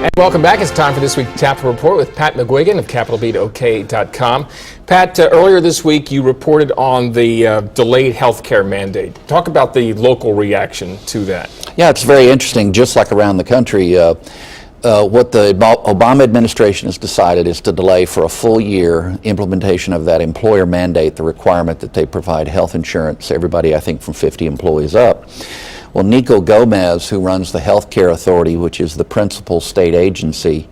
And welcome back. It's time for this week's Capitol Report with Pat McGuigan of CapitolBeatOK.com. Pat, earlier this week you reported on the delayed health care mandate. Talk about the local reaction to that. Yeah, it's very interesting. Just like around the country, what the Obama administration has decided is to delay for a full year implementation of that employer mandate, the requirement that they provide health insurance, everybody I think from 50 employees up. Well, Nico Gomez, who runs the Health Care Authority, which is the principal state agency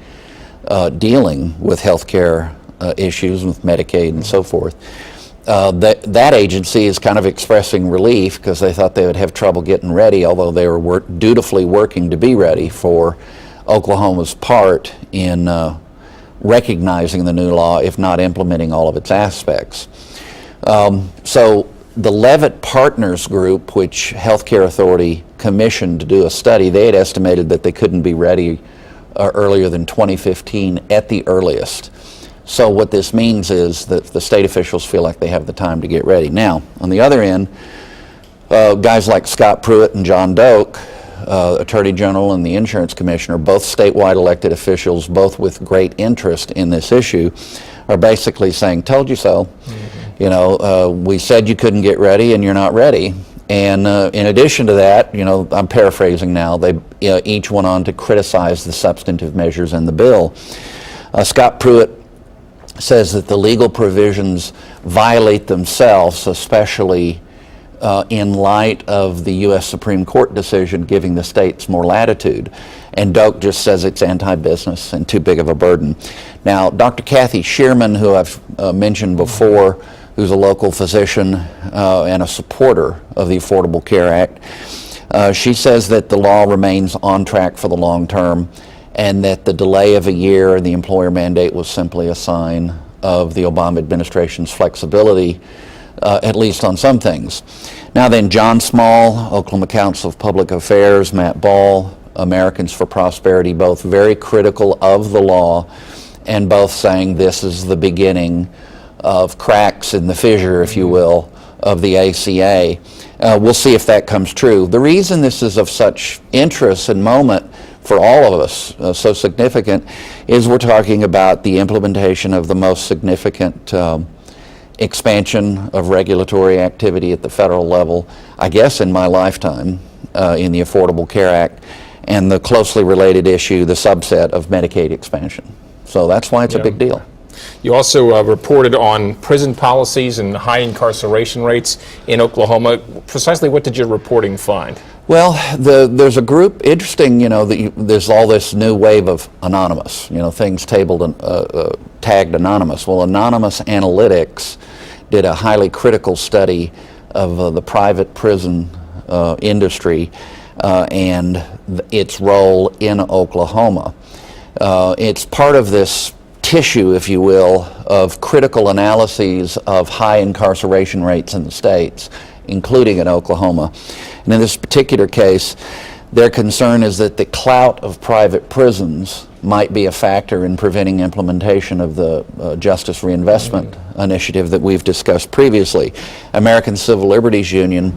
dealing with health care issues with Medicaid and so forth, that agency is kind of expressing relief because they thought they would have trouble getting ready, although they were dutifully working to be ready for Oklahoma's part in recognizing the new law, if not implementing all of its aspects. So the Levitt Partners Group, which Healthcare Authority commissioned to do a study, they had estimated that they couldn't be ready earlier than 2015 at the earliest. So what this means is that the state officials feel like they have the time to get ready. Now, on the other end, guys like Scott Pruitt and John Doak, Attorney General and the Insurance Commissioner, both statewide elected officials, both with great interest in this issue, are basically saying, told you so. Mm-hmm. You know, we said you couldn't get ready and you're not ready. And in addition to that, you know, I'm paraphrasing now, they each went on to criticize the substantive measures in the bill. Scott Pruitt says that the legal provisions violate themselves, especially in light of the U.S. Supreme Court decision giving the states more latitude. And Doak just says it's anti-business and too big of a burden. Now, Dr. Kathy Schierman, who I've mentioned before, who's a local physician and a supporter of the Affordable Care Act, she says that the law remains on track for the long term and that the delay of a year in the employer mandate was simply a sign of the Obama administration's flexibility, at least on some things. Now then, John Small, Oklahoma Council of Public Affairs, Matt Ball, Americans for Prosperity, both very critical of the law and both saying this is the beginning of cracks in the fissure, if you will, of the ACA. We'll see if that comes true. The reason this is of such interest and moment for all of us, so significant, is we're talking about the implementation of the most significant expansion of regulatory activity at the federal level, I guess in my lifetime, in the Affordable Care Act, and the closely related issue, the subset of Medicaid expansion. So that's why it's a big deal. You also reported on prison policies and high incarceration rates in Oklahoma. Precisely what did your reporting find? Well, there's a group, interesting, you know, there's all this new wave of anonymous, you know, things tagged anonymous. Well, Anonymous Analytics did a highly critical study of the private prison industry and its role in Oklahoma. It's part of this tissue, if you will, of critical analyses of high incarceration rates in the states, including in Oklahoma. And in this particular case, their concern is that the clout of private prisons might be a factor in preventing implementation of the Justice Reinvestment Initiative that we've discussed previously. American Civil Liberties Union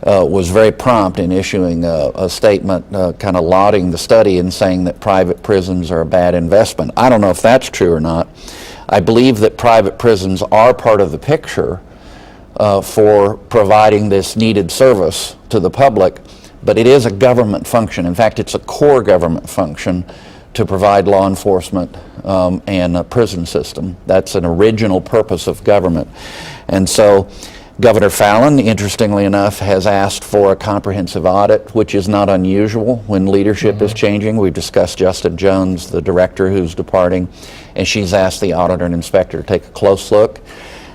was very prompt in issuing a statement kind of lauding the study and saying that private prisons are a bad investment. I don't know if that's true or not. I believe that private prisons are part of the picture for providing this needed service to the public, but it is a government function. In fact, it's a core government function to provide law enforcement and a prison system. That's an original purpose of government. And so Governor Fallin, interestingly enough, has asked for a comprehensive audit, which is not unusual when leadership is changing. We've discussed Justin Jones, the director who's departing, and she's asked the auditor and inspector to take a close look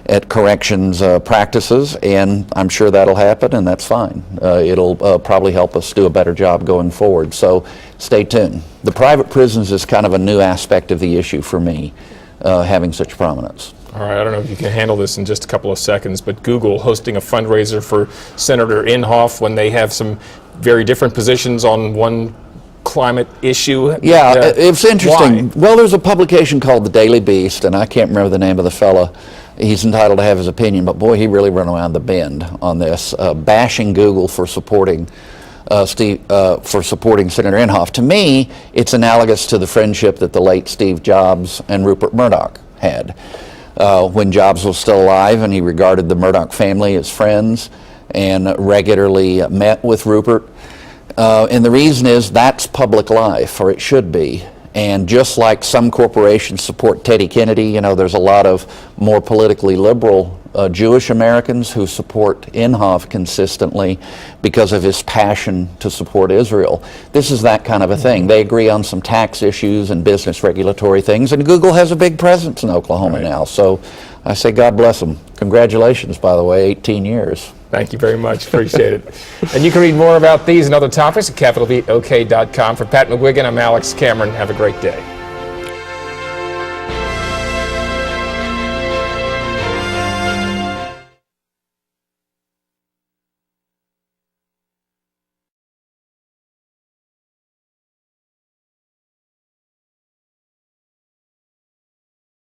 at corrections practices, and I'm sure that'll happen, and that's fine. It'll probably help us do a better job going forward, so stay tuned. The private prisons is kind of a new aspect of the issue for me, having such prominence. All right, I don't know if you can handle this in just a couple of seconds, but Google hosting a fundraiser for Senator Inhofe when they have some very different positions on one climate issue. Yeah, it's interesting. Why? Well, there's a publication called The Daily Beast, and I can't remember the name of the fella. He's entitled to have his opinion, but boy, he really ran around the bend on this, bashing Google for supporting Steve, for supporting Senator Inhofe. To me, it's analogous to the friendship that the late Steve Jobs and Rupert Murdoch had. When Jobs was still alive, and he regarded the Murdoch family as friends and regularly met with Rupert. And the reason is that's public life, or it should be. And just like some corporations support Teddy Kennedy, you know, there's a lot of more politically liberal Jewish Americans who support Inhofe consistently because of his passion to support Israel. This is that kind of a thing. They agree on some tax issues and business regulatory things, and Google has a big presence in Oklahoma now. So I say God bless them. Congratulations, by the way, 18 years. Thank you very much. Appreciate it. And you can read more about these and other topics at capitalbeatok.com. For Pat McGuigan, I'm Alex Cameron. Have a great day.